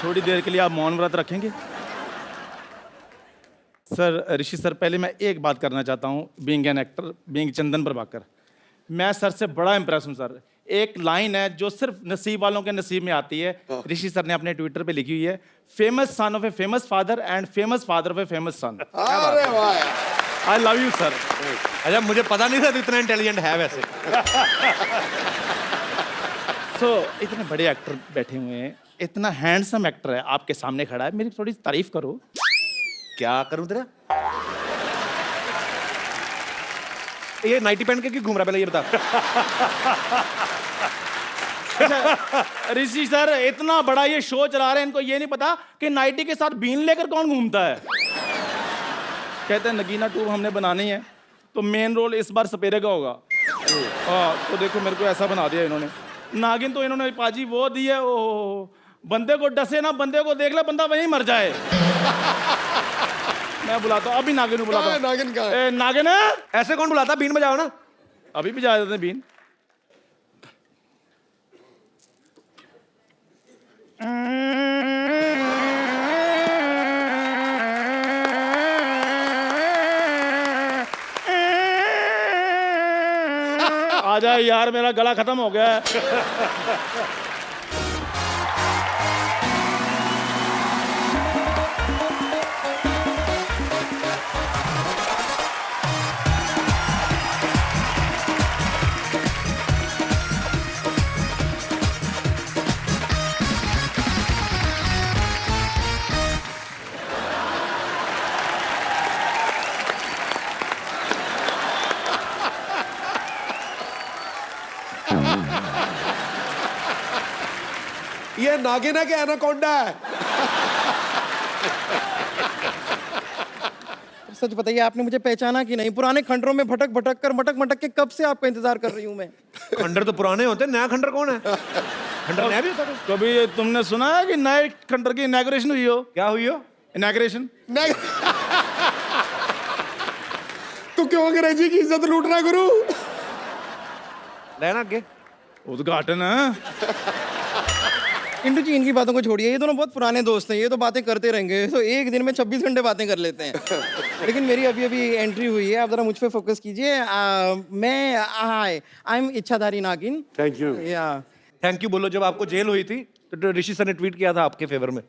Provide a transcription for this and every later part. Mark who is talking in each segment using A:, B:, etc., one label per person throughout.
A: थोड़ी देर के लिए आप मौन व्रत रखेंगे? सर, ऋषि सर, पहले मैं एक बात करना चाहता हूँ, बीइंग एन एक्टर, बीइंग चंदन प्रभाकर, मैं सर से बड़ा इंप्रेस हूँ सर। एक लाइन है जो सिर्फ नसीब वालों के नसीब में आती है, ऋषि सर ने अपने ट्विटर पे लिखी हुई है, famous son of a famous father and famous father of a famous son.
B: अरे वाह,
A: आई लव यू सर।
C: अच्छा, मुझे पता नहीं था तो इतना इंटेलिजेंट है वैसे।
A: इतने बड़े एक्टर बैठे हुए हैं, इतना हैंडसम एक्टर है आपके सामने खड़ा है, मेरी थोड़ी तारीफ करो।
C: क्या करूं तेरा? ये नाइटी पहन के क्यों घूम रहा, पहले ये बता।
A: अच्छा, ऋषि सर इतना बड़ा ये शो चला रहे हैं, इनको ये नहीं पता कि नाइटी के साथ बीन लेकर कौन घूमता है। कहते हैं नगीना 2 हमने बनानी है, तो मेन रोल इस बार सपेरे का होगा। हाँ, तो देखो मेरे को ऐसा बना दिया इन्होंने। नागिन तो इन्होंने पाजी वो दी है, ओ बंदे को डसे ना, बंदे को देख ले बंदा वहीं मर जाए। मैं बुलाता हूँ अभी, नागिन को बुलाता हूँ।
B: नागिन कहाँ है?
A: नागिन है?
C: ऐसे कौन बुलाता? बीन बजाओ ना।
A: अभी भी जा देते हैं बीन। आ जाए यार, मेरा गला खत्म हो गया है।
B: ये नागिन है कि एनाकोंडा है?
D: सच बताइए, आपने मुझे पहचाना कि नहीं? पुराने खंडरों में भटक भटक कर, मटक मटक के कब से आपका इंतजार कर रही हूँ मैं।
C: खंडर तो पुराने होते हैं, नया खंडर कौन है? खंडर नया भी होता है।
A: कभी तुमने सुना है कि नए खंडर की इनॉग्रेशन हुई हो?
C: क्या हुई हो?
A: इनॉग्रेशन?
B: नहीं। तू क्यों अंग्रेजी की इज्जत लूट रहा गुरु?
C: लेना आगे।
A: उद्घाटन है।
D: इंटू जी, इनकी बातों को छोड़िए, ये दोनों बहुत पुराने दोस्त हैं, ये तो बातें करते रहेंगे, तो एक दिन में 26 घंटे बातें कर लेते हैं। लेकिन मेरी अभी अभी एंट्री हुई है, आप जरा मुझ पे फोकस कीजिए। मैं आई एम इच्छाधारी नागिन।
B: Thank you.
D: या
C: थैंक यू बोलो। जब आपको जेल हुई थी तो ऋषि सर ने ट्वीट किया था आपके फेवर में।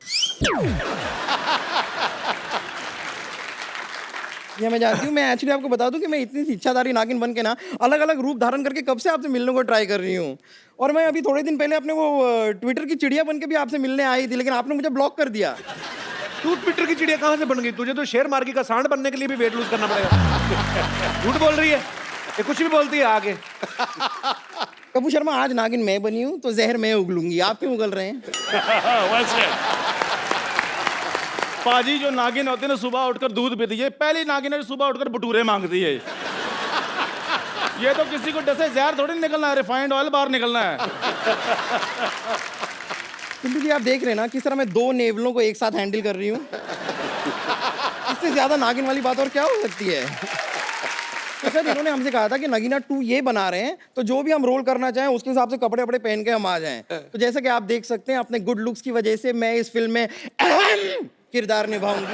D: ये मैं जानती हूँ। मैं एक्चुअली आपको बता दूं कि मैं इतनी इच्छाधारी नागिन बन के ना अलग अलग रूप धारण करके कब से आपसे मिलने को ट्राई कर रही हूँ। और मैं अभी थोड़े दिन पहले अपने वो ट्विटर की चिड़िया बन के भी आपसे मिलने आई थी, लेकिन आपने मुझे ब्लॉक कर दिया।
C: तू ट्विटर की चिड़िया कहाँ से बन गई? तुझे तो शेर मार्गी का सांड बनने के लिए भी वेट लूज करना पड़ेगा। झूठ बोल रही है ये, कुछ भी बोलती है आगे।
D: कपूर शर्मा, आज नागिन मैं बनी हूँ तो जहर मैं उगलूंगी, आप क्यों उगल रहे हैं?
A: वैसे पाजी जो नागिन होते हैं ना, सुबह उठकर दूध पीती है, पहली नागिन है सुबह उठकर भटूरे मांगती है। ये तो किसी को डसे जहर थोड़ी निकलना है, रिफाइंड ऑयल बाहर निकलना है।
D: पिंटू जी, आप देख रहे हैं ना किस तरह मैं 2 नेवलों को एक साथ हैंडल कर रही हूँ। इससे ज्यादा नागिन वाली बात और क्या हो सकती है? तो सर, इन्होंने हमसे कहा था कि नगीना 2 ये बना रहे हैं, तो जो भी हम रोल करना चाहें उसके हिसाब से कपड़े वपड़े पहन के हम आ जाएं। तो जैसा कि आप देख सकते हैं, अपने गुड लुक्स की वजह से मैं इस फिल्म में अहम किरदार निभाऊंगी।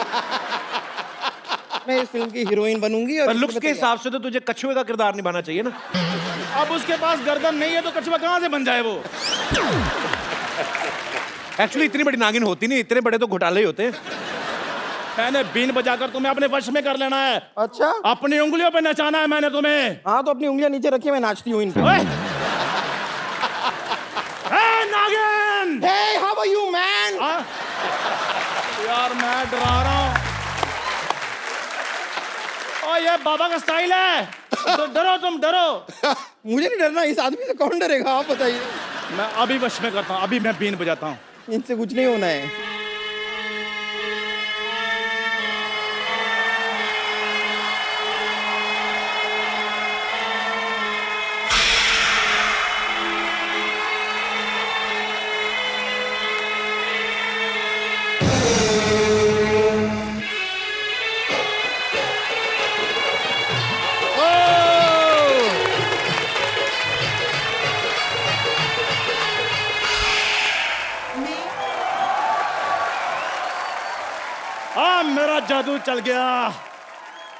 D: मैं इस फिल्म की हीरोइन बनूंगी। और
C: लुक्स के हिसाब से तो तुझे कछुए का किरदार निभाना चाहिए ना।
A: अब उसके पास गर्दन नहीं है तो कछुआ कहाँ से बन जाए वो?
C: एक्चुअली इतनी बड़ी नागिन होती नहीं, इतने बड़े तो घोटाले ही होते हैं।
A: मैंने बीन बजाकर तुम्हें अपने वश में कर लेना है।
D: अच्छा,
A: अपनी उंगलियों पे नचाना है मैंने तुम्हें।
D: हाँ तो अपनी उंगलियां नीचे रखिए, मैं नाचती हूँ इन पे।
A: हे नागिन!
D: Hey, how are you, man?
A: यार मैं डरा रहा हूँ। ओ ये बाबा का स्टाइल है, तो डरो, तुम डरो।
D: मुझे नहीं डरना, इस आदमी से कौन डरेगा, आप बताइए।
A: मैं अभी वश में करता हूँ, अभी मैं बीन बजाता हूँ।
D: इनसे कुछ नहीं होना है।
A: मेरा जादू चल गया,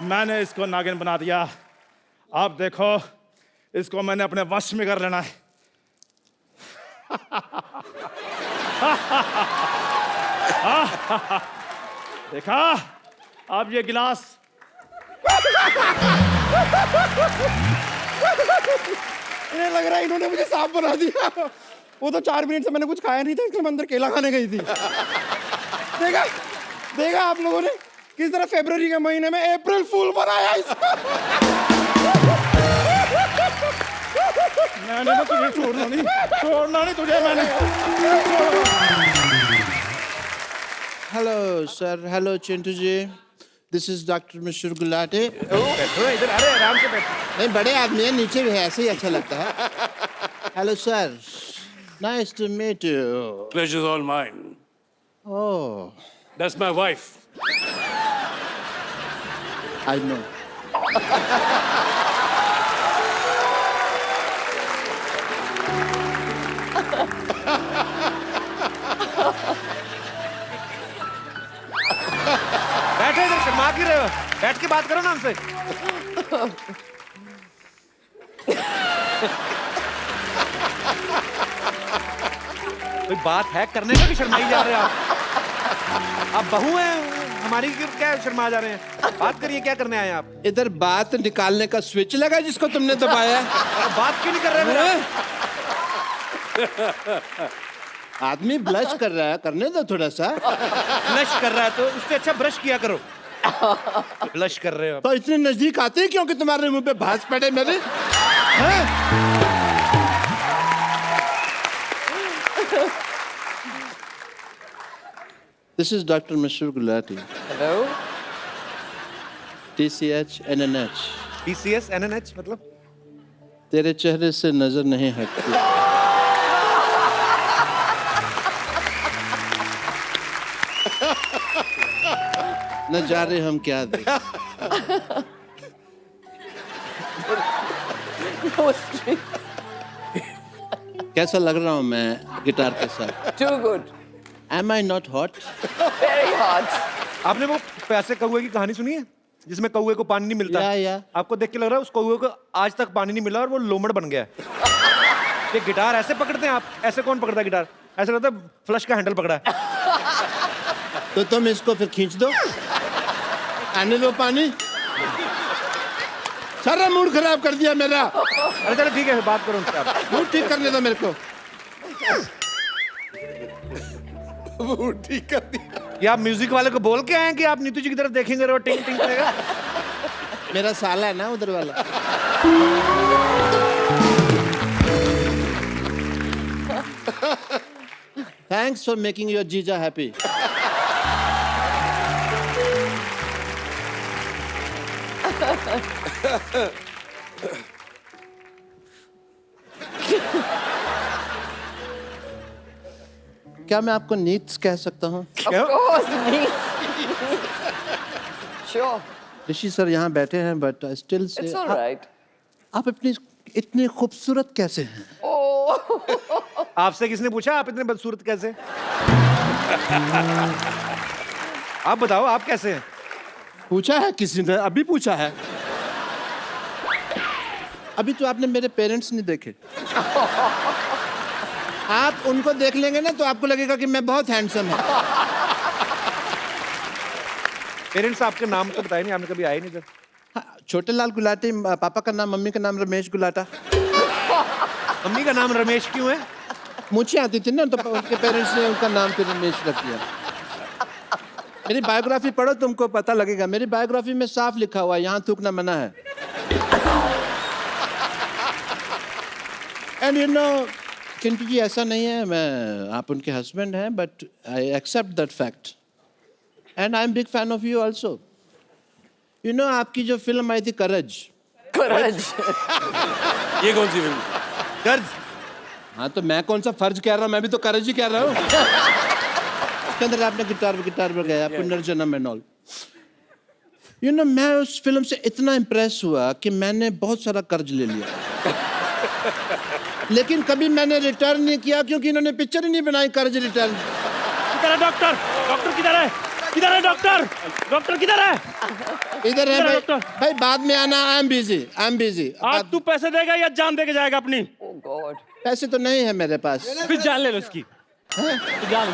A: मैंने इसको नागिन बना दिया। अब देखो, इसको मैंने अपने वश में कर लेना है। देखा, अब ये गिलास
D: इन्हें लग रहा है इन्होंने मुझे सांप बना दिया। वो तो 4 मिनट से मैंने कुछ खाया नहीं था, इसलिए मैं अंदर केला खाने गई थी। देखा देखा आप लोगों ने किस तरह फरवरी के महीने में अप्रैल फूल बनाया इसको।
A: मैंने ना तुझे छोड़ना नहीं तुझे मैंने।
E: Hello sir, hello Chintu ji, this is doctor Mishra Gulati.
C: बैठो इधर, अरे आराम से बैठो।
E: नहीं, बड़े आदमी है, नीचे भी है, ऐसे ही अच्छा लगता है। Hello sir, nice to meet you.
F: Pleasure's all mine.
E: Oh,
F: That's my wife.
E: I know.
C: बैठो इधर, शर्मा क्यों रहे हो? बैठ के बात करो ना हमसे। कोई बात है करने का कि शर्माई जा रहे हो आप बहू हैं हमारी, क्या शर्मा जा रहे हैं? बात करिए, क्या करने आए हैं आप?
E: इधर बात निकालने का स्विच लगा जिसको तुमने दबाया।
C: बात क्यों नहीं कर रहे मेरा?
E: आदमी ब्लश कर रहा है, करने दो थोड़ा सा।
C: ब्लश कर रहा है तो उससे अच्छा ब्रश किया करो। ब्लश कर रहे हो
E: तो इतने नजदीक आते हैं क्योंकि तुम्हारे मुंह पे भांस पड़े मेरे। This is doctor Mishra Gulati.
G: Hello.
E: TCH NNH।
C: TCS NNH मतलब?
E: तेरे चेहरे से नजर नहीं हटती। नजारे हम क्या दें। कैसा लग रहा हूँ मैं गिटार के साथ?
G: Too good.
E: Am I not hot?
G: Very hot.
C: आपने वो पैसे कौवे की कहानी सुनी है जिसमें कौवे को पानी नहीं मिलता?
E: या।
C: आपको देख के लग रहा है उस कौवे को आज तक पानी नहीं मिला और वो लोमड़ बन गया है। ये गिटार ऐसे पकड़ते हैं आप? ऐसे कौन पकड़ता है गिटार? ऐसा लगता है फ्लश का हैंडल पकड़ा है।
E: तो तुम इसको फिर खींच दो, आने दो पानी। सारा मूड खराब कर दिया मेरा।
C: अरे चलो ठीक है, बात करो उनसे आप।
E: मूड ठीक करने दो मेरे को।
B: वो ठीक कर दिया।
C: ये आप म्यूजिक वाले को बोल के आए हैं कि आप नीतू जी की तरफ देखेंगे और टिंग टिंग करेगा?
E: मेरा साला है ना उधर वाला। थैंक्स फॉर मेकिंग योर जीजा हैप्पी। क्या मैं आपको नीड्स कह सकता हूँ?
G: Of course, me. Sure.
E: Rishi sir यहाँ बैठे हैं, but still say
G: It's all right.
E: आप इतनी इतने खूबसूरत कैसे हैं?
G: Oh.
C: आपसे किसने पूछा आप इतने बदसूरत कैसे? आप बताओ आप कैसे हैं?
E: पूछा है किसी ने? अभी पूछा है। अभी तो आपने मेरे पेरेंट्स नहीं देखे। आप उनको देख लेंगे ना तो आपको लगेगा कि मैं बहुत हैंडसम हूँ।
C: पेरेंट्स आपके नाम तो बताए नहीं, आपने कभी आए नहीं इधर।
E: हाँ, छोटे लाल गुलाटी, पापा का नाम, मम्मी का नाम रमेश गुलाटा।
C: मम्मी का नाम रमेश क्यों है?
E: मुझे आती थी ना, तो उनके पेरेंट्स ने उनका नाम फिर रमेश रख दिया। मेरी बायोग्राफी पढ़ो, तुमको पता लगेगा। मेरी बायोग्राफी में साफ लिखा हुआ है, यहाँ थूकना मना है। And you know Chintu ji, ऐसा नहीं है, मैं आप उनके हस्बैंड हैं, but I accept that fact and I am big fan of you also. You know आपकी जो फिल्म आई थी करज।
G: Courage.
F: ये कौन सी फिल्म?
C: कर्ज?
E: हाँ, तो मैं कौन सा फर्ज कह रहा हूँ, मैं भी तो करज ही कह रहा हूँ। उसके अंदर आपने गिटार बजाया, पुनर्जन्म एंड ऑल। यू नो मैं उस फिल्म से इतना इम्प्रेस हुआ कि मैंने बहुत सारा कर्ज ले लिया। लेकिन कभी मैंने रिटर्न नहीं किया क्योंकि इन्होंने पिक्चर ही नहीं बनाई कर्ज रिटर्न।
A: किधर है डॉक्टर? डॉक्टर किधर है? किधर है डॉक्टर? डॉक्टर किधर है?
E: इधर है
A: इधर
E: भाई।
A: डॉक्टर।
E: भाई बाद में आना, आई एम बिजी।
A: आज तू पैसे देगा या जान दे के जाएगा अपनी?
G: Oh God.
E: पैसे तो नहीं है मेरे पास।
A: फिर जान ले लो उसकी। तो जान।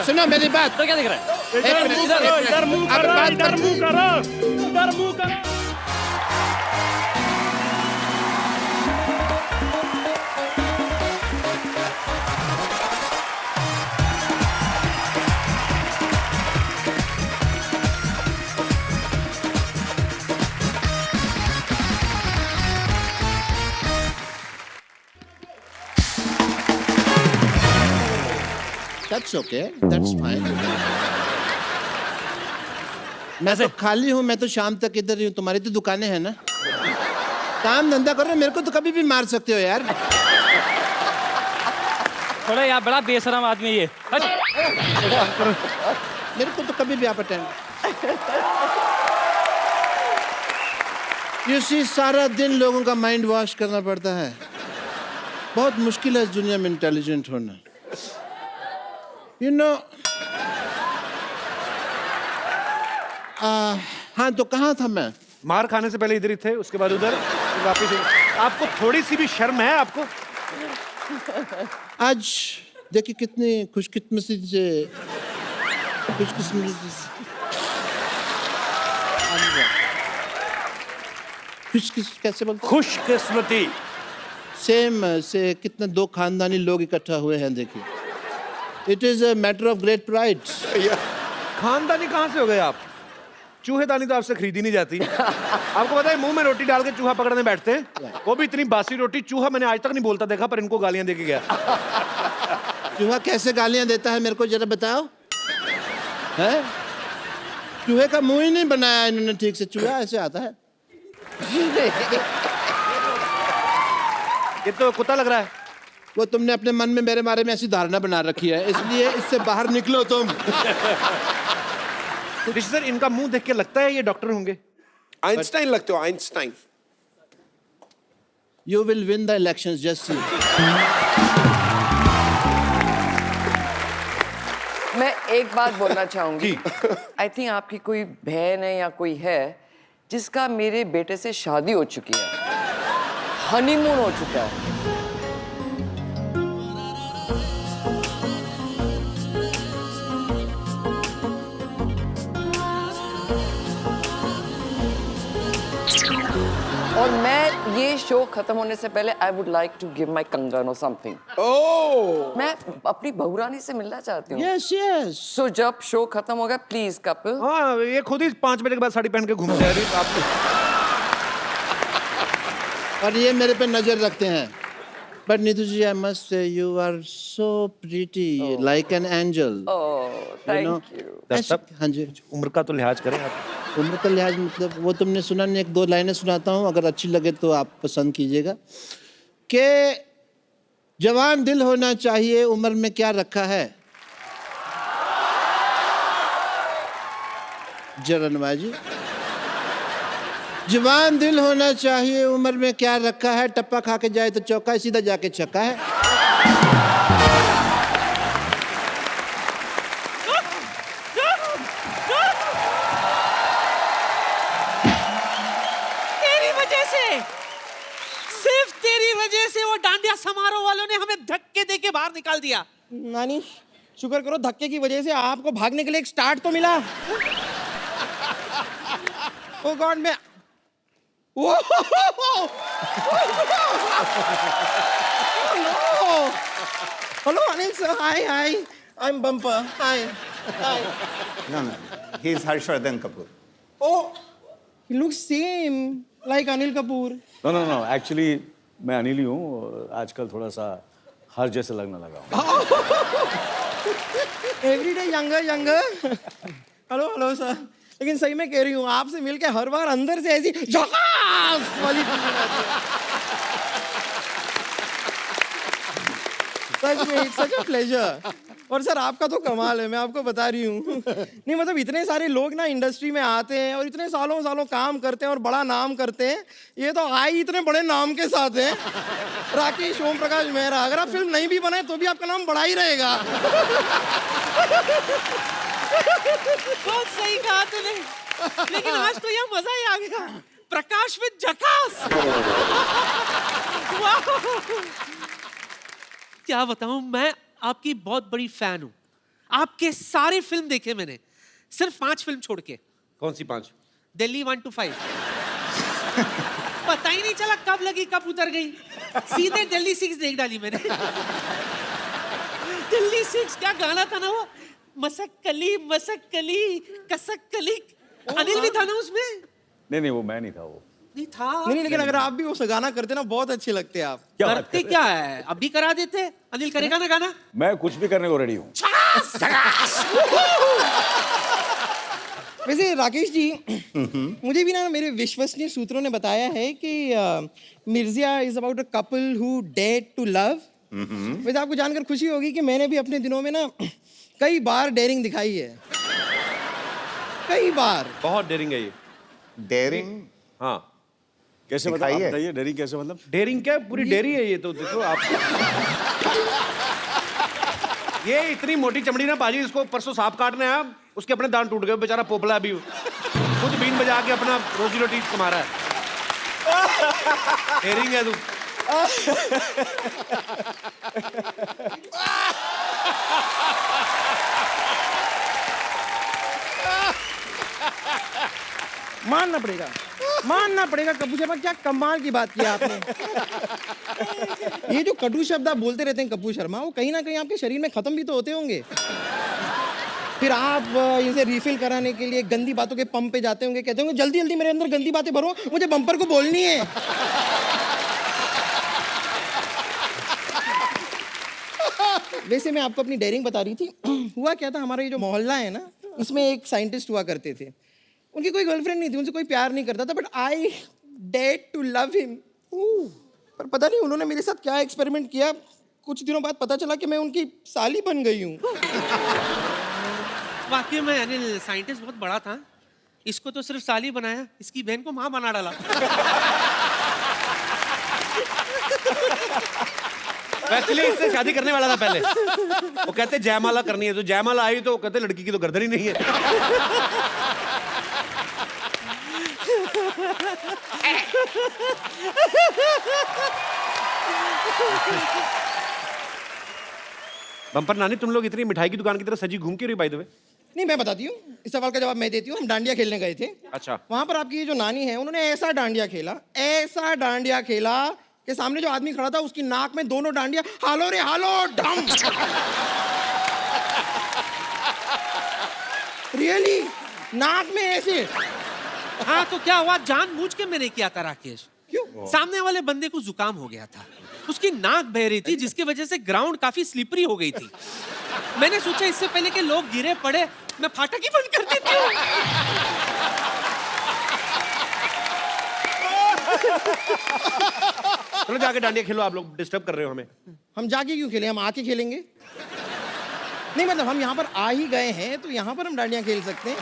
E: सुनो मेरी बात।
A: तो क्या दिख रहा है?
E: एक मिनट,
A: इधर मुंह
E: अब
A: करो,
E: बात
A: इधर
E: कर-
A: मुंह करो, इधर मुंह करो।
E: That's okay, that's fine. मैं तो खाली हूँ, मैं तो शाम तक इधर ही हूँ। तुम्हारी तो दुकानें हैं ना, काम धंधा करो। मेरे को तो कभी भी मार सकते हो यार।
A: थोड़ा यार बड़ा बेशरम आदमी है ये। हट।
E: मेरे को तो कभी भी आप अटेंड। You see, सारा दिन लोगों का माइंड वॉश करना पड़ता है। बहुत मुश्किल है इस दुनिया में इंटेलिजेंट होना। You know, हाँ तो कहाँ था मैं?
C: मार खाने से पहले इधर ही थे, उसके बाद उधर, फिर वापस इधर। आपको थोड़ी सी भी शर्म है आपको?
E: आज देखिए कितनी खुशकिस्मती से कैसे बोलते?
F: खुशकिस्मती।
E: सेम से कितने दो खानदानी लोग इकट्ठा हुए हैं। देखिए, it is a matter of great pride.
C: खानदानी कहाँ से हो गए आप? चूहेदानी तो आपसे खरीदी नहीं जाती। आपको पता है मुंह में रोटी डाल के चूहा पकड़ने बैठते हैं, वो भी इतनी बासी रोटी। चूहा मैंने आज तक नहीं बोलता देखा, पर इनको गालियां दे के गया।
E: चूहा कैसे गालियां देता है मेरे को जरा बताओ। है चूहे का मुंह ही नहीं बनाया इन्होंने ठीक से। चूहा ऐसे आता है।
C: ये तो कुत्ता लग रहा है।
E: वो तुमने अपने मन में मेरे बारे में ऐसी धारणा बना रखी है, इसलिए इससे बाहर निकलो तुम।
C: ऋषि सर, इनका मुंह देख के लगता है ये डॉक्टर होंगे।
B: आइंस्टाइन लगते हो, Einstein.
E: You will win the elections, just see.
G: मैं एक बात बोलना चाहूंगी। आई थिंक आपकी कोई बहन है या कोई है जिसका मेरे बेटे से शादी हो चुकी है, हनीमून हो चुका है। और मैं ये शो खत्म होने से पहले I would like to give my कंगन और समथिंग।
B: ओह,
G: मैं अपनी बहुरानी से मिलना चाहती हूँ।
E: Yes yes.
G: सो जब शो खत्म होगा प्लीज कपिल।
C: हाँ, ये खुद ही 5 बजे के बाद साड़ी पहन के घूम जा रही आप।
E: और ये मेरे पे नजर रखते हैं। But Neetu ji, I must say you are so pretty, like an angel.
G: Oh thank you.
E: हाँ जी।
C: उम्र का तो लिहाज करें आप।
E: उम्र का लिहाज मतलब वो तुमने सुना नहीं, 1-2 लाइनें सुनाता हूँ, अगर अच्छी लगे तो आप पसंद कीजिएगा। कि जवान दिल होना चाहिए, उम्र में क्या रखा है। जरनवा जी, जवान दिल होना चाहिए, उम्र में क्या रखा है। टप्पा खा के जाए तो चौका है, सीधा जाके छक्का है।
H: तेरी वजह से, सिर्फ तेरी वजह से वो डांडिया समारोह वालों ने हमें धक्के दे के बाहर निकाल दिया।
D: नानी शुक्र करो, धक्के की वजह से आपको भागने के लिए एक स्टार्ट तो मिला। ओ गॉड, मैं hello Anil sir, hi hi, I am bumper, hi hi.
I: No, he is Harshvardhan Kapoor.
D: Oh, he looks same like Anil Kapoor.
J: No actually मैं अनिल ही हूँ। आजकल थोड़ा सा हर जैसे लगने लगा हूँ।
D: Every day younger, younger. Hello hello sir, लेकिन सही में कह रही हूँ, आपसे मिलके हर बार अंदर से ऐसी झकास वाली फीलिंग आती है। सच में इट्स सच अ प्लेजर। और सर आपका तो कमाल है, मैं आपको बता रही हूँ। नहीं मतलब इतने सारे लोग ना इंडस्ट्री में आते हैं और इतने सालों सालों काम करते हैं और बड़ा नाम करते हैं। ये तो आए इतने बड़े नाम के साथ हैं, राकेश ओम प्रकाश मेहरा। अगर आप फिल्म नहीं भी बनाए तो भी आपका नाम बड़ा ही रहेगा।
H: बहुत सही कहा तूने, लेकिन आज तो यह मजा ही आ गया। प्रकाश विद झकास। वाह! क्या बताऊं, मैं आपकी बहुत बड़ी फैन हूं। आपके सारे फिल्म देखे मैंने, सिर्फ 5 फिल्म छोड़ के।
C: कौन सी 5?
H: दिल्ली 1 to 5। पता ही नहीं चला कब लगी कब उतर गई, सीधे दिल्ली 6 देख डाली मैंने। दिल्ली 6 क्या गाना था ना वो, मसक कली कसक कली। अनिल भी था ना उसमें?
J: नहीं वो मैं नहीं था वो।
H: नहीं था।
D: नहीं लेकिन अगर आप भी वो गाना करते ना, बहुत अच्छे लगते आप।
H: करते क्या है, अब भी करा देते। अनिल करेगा ना गाना?
J: मैं कुछ भी करने को रेडी हूँ।
D: वैसे राकेश जी, मुझे भी ना मेरे विश्वसनीय सूत्रों ने बताया है कि Mirzya is about a couple who dare to love. वैसे आपको जानकर खुशी होगी कि मैंने भी अपने दिनों में ना कई बार डेयरिंग दिखाई है, कई बार।
C: बहुत डेयरिंग है ये।
I: डेयरिंग?
C: हाँ।
J: कैसे
I: दिखाई है?
J: बताइए, डेयरिंग कैसे मतलब?
C: डेयरिंग क्या, पूरी डेयरी है ये तो। देखो आप, ये इतनी मोटी चमड़ी ना पाजी, इसको परसों सांप काटने आया, उसके अपने दांत टूट गए, बेचारा पोपला अभी खुद बीन बजा के अपना रोजी रोटी कमा रहा है। डेयरिंग है तू।
D: मानना पड़ेगा कपूर शर्मा, क्या कमाल की बात की आपने। ये जो कटु शब्द आप बोलते रहते हैं कपूर शर्मा, वो कहीं ना कहीं आपके शरीर में खत्म भी तो होते होंगे। फिर आप इसे रिफिल कराने के लिए गंदी बातों के पंप पे जाते होंगे, कहते होंगे जल्दी जल्दी मेरे अंदर गंदी बातें भरो, मुझे बम्पर को बोलनी है। वैसे मैं आपको अपनी डेयरिंग बता रही थी। हुआ क्या था, हमारा ये जो मोहल्ला है ना, इसमें एक साइंटिस्ट हुआ करते थे। उनकी कोई गर्लफ्रेंड नहीं थी, उनसे कोई प्यार नहीं करता था, but I dared to love him. पर पता नहीं उन्होंने मेरे साथ क्या एक्सपेरिमेंट किया, कुछ दिनों बाद पता चला कि मैं उनकी साली बन गई हूँ।
H: वाकई में अनिल साइंटिस्ट बहुत बड़ा था। इसको तो सिर्फ साली बनाया, इसकी बहन को माँ बना डाला।
C: एक्चुअली इससे शादी करने वाला था पहले। वो कहते जयमाला करनी है, तो जयमाला आई तो कहते लड़की की तो गर्दन ही नहीं है। बम्पर नानी, तुम लोग इतनी मिठाई की दुकान की तरह सजी घूम क्यों रही बाय द वे?
D: नहीं, मैं बताती हूँ, इस सवाल का जवाब मैं देती हूँ। हम डांडिया खेलने गए थे।
C: अच्छा।
D: वहां पर आपकी ये जो नानी है, उन्होंने ऐसा डांडिया खेला कि सामने जो आदमी खड़ा था उसकी नाक में दोनों डांडिया हालो रे हालो डम। रियली नाक में ऐसे।
H: हाँ तो क्या हुआ, जानबूझ के मैंने किया था राकेश।
D: क्यों?
H: सामने वाले बंदे को जुकाम हो गया था, उसकी नाक बह रही थी, जिसकी वजह से ग्राउंड काफी स्लिपरी हो गई थी। मैंने सोचा इससे पहले कि लोग गिरे पड़े, मैं फाटक ही बंद कर देती हूँ।
C: चलो जाके डांडिया खेलो, आप लोग डिस्टर्ब कर रहे हो हमें।
D: हम जाके क्यों खेलें, हम आके खेलेंगे। नहीं मतलब हम यहाँ पर आ ही गए हैं तो यहाँ पर हम डांडिया खेल सकते हैं।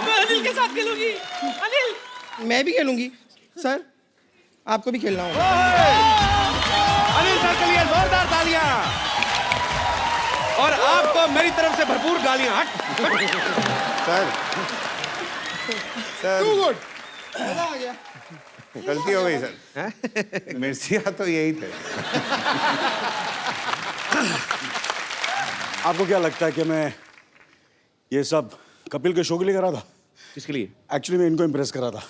H: मैं अनिल के साथ खेलूंगी। अनिल,
D: मैं भी खेलूंगी सर, आपको भी खेलना होगा।
C: अनिल सर के लिए जोरदार तालियां, और आपको मेरी तरफ से भरपूर गालियां।
I: सर, सर,
D: मजा आ गया।
I: गलती हो गई सर। मिर्जिया तो यही थे।
J: आपको क्या लगता है कि मैं ये सब कपिल के शो के लिए करा था?
C: किसके लिए?
J: एक्चुअली मैं इनको इम्प्रेस करा था।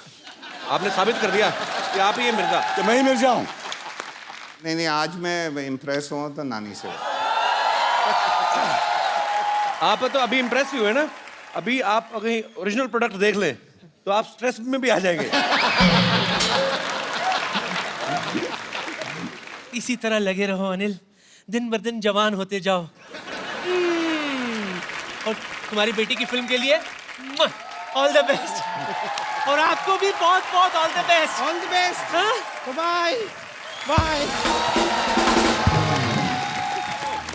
C: आपने साबित कर दिया कि आप ही ये मिर्जा।
J: कि मैं ही मिर्जा हूँ।
I: नहीं, आज मैं इम्प्रेस हुआ तो नानी से।
C: आप तो अभी इम्प्रेस ही हुए ना, अभी आप कहीं ओरिजिनल प्रोडक्ट देख लें तो आप स्ट्रेस में भी आ जाएंगे।
H: इसी तरह लगे रहो अनिल, दिन ब दिन जवान होते जाओ। और तुम्हारी बेटी की फिल्म के लिए ऑल द बेस्ट, और आपको भी बहुत बहुत all the best.
D: All the best. Bye bye.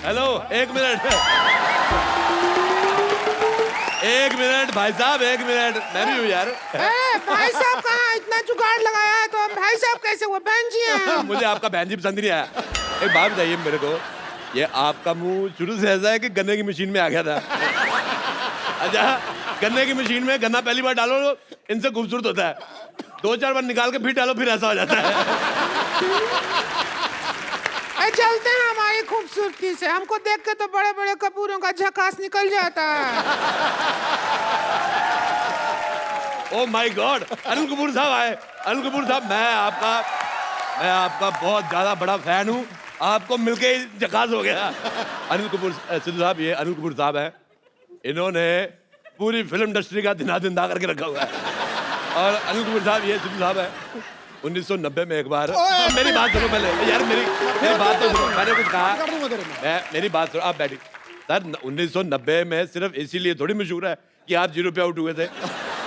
C: Hello, एक मिनट भाई साहब, एक मिनट, मैं भी हूँ यार।
H: भाई साहब कहाँ, इतना जुगाड़ लगाया है तो हम भाई साहब कैसे हुए, बहन जी हैं।
C: मुझे आपका बहन जी पसंद नहीं आया। एक बात बताइए मेरे को, ये आपका मुंह शुरू से ऐसा है कि गन्ने की मशीन में आ गया था। अच्छा, गन्ने की मशीन में गन्ना पहली बार डालो तो इनसे खूबसूरत होता है, 2-4 बार निकाल के फिर डालो फिर ऐसा हो जाता है।
H: चलते हैं हमारी खूबसूरती से, हमको देख के तो बड़े बड़े कपूरों का झकास निकल जाता है।
C: Oh my God, Anil Kapoor साहब आए। अनिल कपूर साहब, मैं आपका बहुत ज्यादा बड़ा फैन हूँ, आपको मिलके ही झकास हो गया। अनिल कपूर सिद्धू साहब, ये अनिल कपूर साहब हैं, इन्होंने पूरी फिल्म इंडस्ट्री का दिना जिंदा करके रखा हुआ है। और अनिल कपूर साहब, ये सिद्धू साहब है, 1990 में एक बार, मेरी बात सुनो पहले यार, मेरी बात तो सुनो, मैंने कुछ कहा, मेरी बात सुनो, आप बैठी। सर 1990 में सिर्फ इसीलिए थोड़ी मशहूर है कि आप 0 पे आउट हुए थे।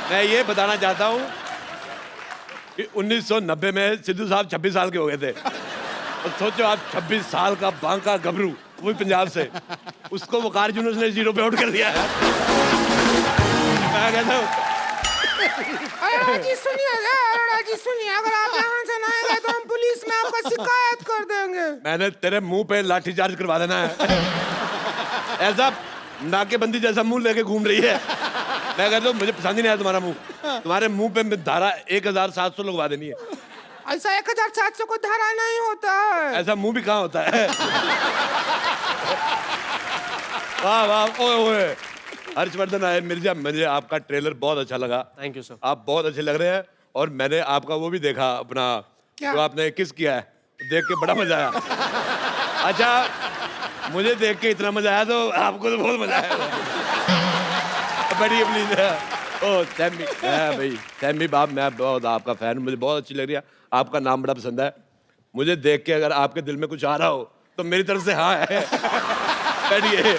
C: मैं ये बताना चाहता हूँ कि 1990 में सिद्धू साहब 26 साल के हो गए थे। और सोचो आप 26 साल का बांका गबरू, वो भी पंजाब से, उसको वकार यूनुस ने 0 पे आउट कर दिया है। मैं कहता हूँ
H: अरोड़ा जी सुनिए, अगर आप यहाँ से ना गए तो हम पुलिस में आपका शिकायत कर देंगे।
C: मैंने तेरे मुंह पे लाठीचार्ज करवा देना है। ऐसा नाकेबंदी जैसा मुंह लेके घूम रही है। मैं कहता हूँ मुझे पसंद ही नहीं आया तुम्हारा मुंह, तुम्हारे मुंह पे धारा 1700 लगवा देनी है।
H: ऐसा 1700 को धारा नहीं होता है।
C: ऐसा मुंह भी कहाँ होता है। वाह वाह, ओए ओए, हर्षवर्धन आए मिर्जा, मुझे आपका ट्रेलर बहुत अच्छा लगा।
F: Thank you sir.
C: आप बहुत अच्छे लग रहे हैं, और मैंने आपका वो भी देखा अपना, जो आपने किस किया है, देख के बड़ा मजा आया। अच्छा, मुझे देख के इतना मजा आया तो आपको तो बहुत मजा आया। बैठिए प्लीज। ओ सैमी, भाई सैमी बाप, मैं बहुत आपका फैन, मुझे बहुत अच्छी लग रही है, आपका नाम बड़ा पसंद है मुझे। देख के अगर आपके दिल में कुछ आ रहा हो तो मेरी तरफ से हाँ है। बैठिए।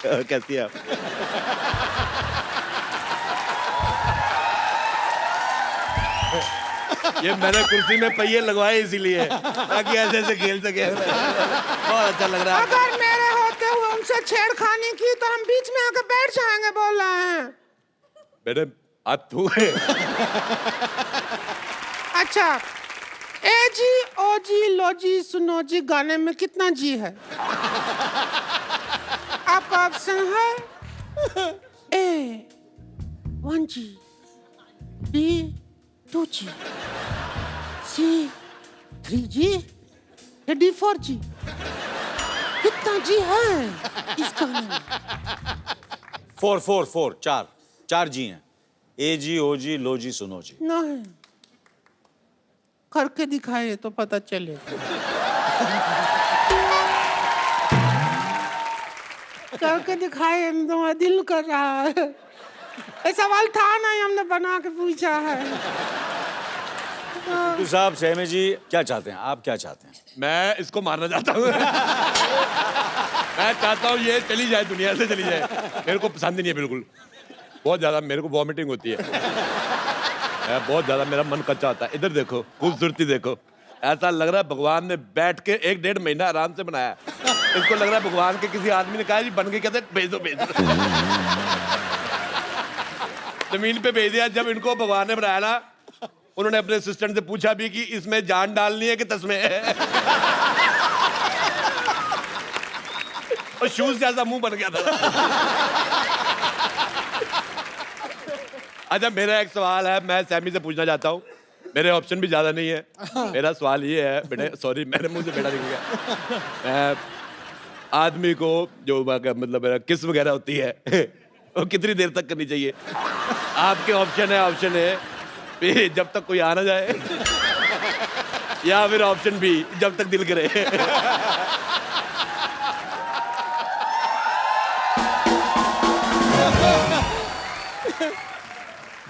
C: कैसी है आप? ये मैंने कुर्सी में पहिए लगवाए इसीलिए, ताकि ऐसे ऐसे खेल सके। बहुत अच्छा लग रहा है।
H: अगर मेरे होते हुए उनसे छेड़खानी की तो हम बीच में आके बैठ जाएंगे, बोल रहे हैं।
C: बेटे आप तू है।
H: अच्छा, ए जी ओ जी लो जी सुनो जी गाने में कितना जी है? आपका ऑप्शन है ए 1G, B 2G, C 3G, या D 4G? कितना जी है इस गाने में?
J: 4 4 जी हैं। ए जी, ओ जी, लो जी, सुनो जी।
H: नहीं, करके दिखाए तो पता चले। करके दिखाए तो दिल कर रहा है। ये सवाल था नहीं, हमने बना के पूछा है।
J: सिद्धू साहब, सैमी जी क्या चाहते हैं, आप क्या चाहते हैं?
C: मैं इसको मारना चाहता हूँ। मैं चाहता हूँ ये चली जाए, दुनिया से चली जाए। मेरे को पसंद ही नहीं है बिल्कुल, बहुत ज्यादा मेरे को वॉमिटिंग होती है। बहुत ज्यादा मेरा मन कच्चा होता है। इधर देखो, खूबसूरती देखो, ऐसा लग रहा है भगवान ने बैठ के 1-1.5 महीना आराम से बनाया। इसको लग रहा है भगवान के किसी आदमी ने कहा जी बन के, कहते भेज दो भेज दो। जमीन पे भेज दिया। जब इनको भगवान ने बनाया ना, उन्होंने अपने असिस्टेंट से पूछा भी कि इसमें जान डालनी है कि तस्में है। और शूज जैसा मुंह बन गया था। अच्छा, मेरा एक सवाल है, मैं सैमी से पूछना चाहता हूँ। मेरे ऑप्शन भी ज्यादा नहीं है। मेरा सवाल ये है बेटे, सॉरी मेरे मुंह से बेटा निकल गया। मैं आदमी को जो मतलब मेरा किस वगैरह होती है वो कितनी देर तक करनी चाहिए? आपके ऑप्शन है भी जब तक कोई आ ना जाए, या फिर ऑप्शन बी जब तक दिल करे।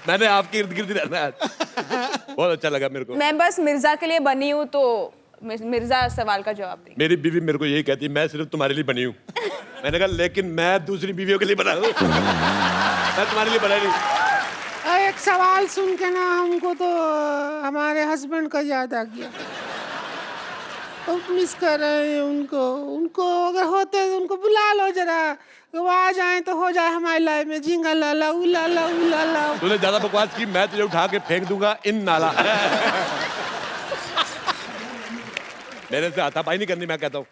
C: मैंने आपके इर्द गिर्द रहना है। बहुत अच्छा लगा मेरे को।
K: मैं बस मिर्जा के लिए बनी हूँ, तो मिर्जा सवाल का जवाब दें।
C: मेरी बीवी मेरे को यही कहती है, मैं सिर्फ तुम्हारे लिए बनी हूँ। मैंने कहा लेकिन मैं दूसरी बीवियों के लिए बना हूँ। मैं तुम्हारे लिए बना नहीं।
H: एक सवाल सुन के ना हमको तो हमारे हस्बैंड का याद आ गया। बहुत मिस कर रहे हैं उनको अगर होते तो उनको बुला लो जरा, वो आ जाए तो हो जाए हमारी लाइफ में झिंगा लाला उलाला उलाला।
C: तूने ज्यादा बकवास की, मैं तुझे उठा के फेंक दूंगा इन नाला। मेरे से हाथापाई नहीं करनी, मैं कहता हूँ।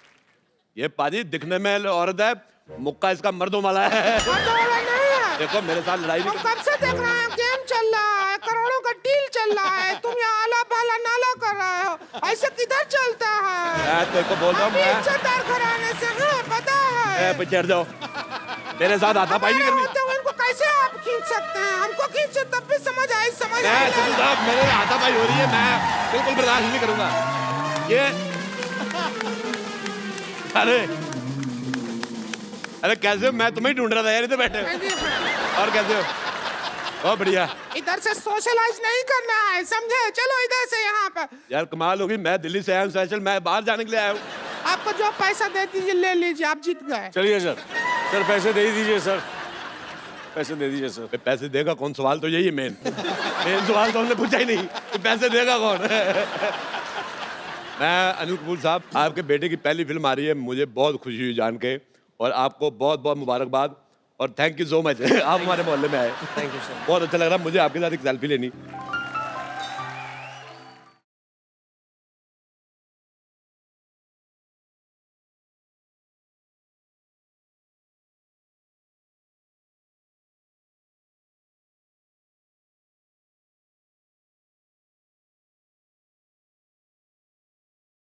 C: ये पाजी दिखने में औरत है, मुक्का इसका मर्दों वाला है।
H: मर्दों वाला नहीं है।
C: देखो मेरे साथ लड़ाई
H: हम
C: नहीं।
H: कब से देख रहे हैं, गेम चल रहा है, करोड़ों का डील चल रहा है, तुम यहाँ आला पाला नाला कर रहे हो, ऐसे किधर चलता है?
C: मैं तेरे को बोल रहा हूँ,
H: अभी
C: मैं
H: इज्जतदार घराने से हैं, पता है?
C: पीछे हट जाओ, मेरे साथ हाथापाई नहीं
H: हमारे
C: करनी।
H: होते हुए इनको कैसे आप खींच सकते हैं? हमको खींचे तब भी समझ आई, समझ
C: मैं
H: आई।
C: सिद्धू साहब, मेरे हाथापाई हो रही है, मैं बिल्कुल बर्दाश्त नहीं करूंगा ये। अरे कैसे हो? मैं तुम्हें ही ढूंढ रहा था यार, इधर बैठे हो। और कैसे हो? बहुत बढ़िया।
H: इधर से सोशलाइज नहीं करना है, समझे? चलो इधर से यहाँ पर।
C: यार कमाल होगी, मैं दिल्ली से आया हूँ स्पेशल, मैं बाहर जाने के लिए आया हूँ।
H: आपको जो पैसा दे दीजिए, ले लीजिए, आप जीत गए।
J: चलिए सर पैसे दे ही दीजिए सर, पैसे दे दीजिए सर।
C: पैसे देगा कौन? सवाल तो यही है मेन सवाल तो हमने पूछा ही नहीं कि पैसे देगा कौन। मैं अनिल कपूर साहब, आपके बेटे की पहली फिल्म आ रही है, मुझे बहुत खुशी हुई जान के, और आपको बहुत बहुत मुबारकबाद और थैंक यू सो मच। आप हमारे मोहल्ले में आए, थैंक यू सर, बहुत अच्छा लग रहा है मुझे आपके साथ एक सेल्फी लेनी।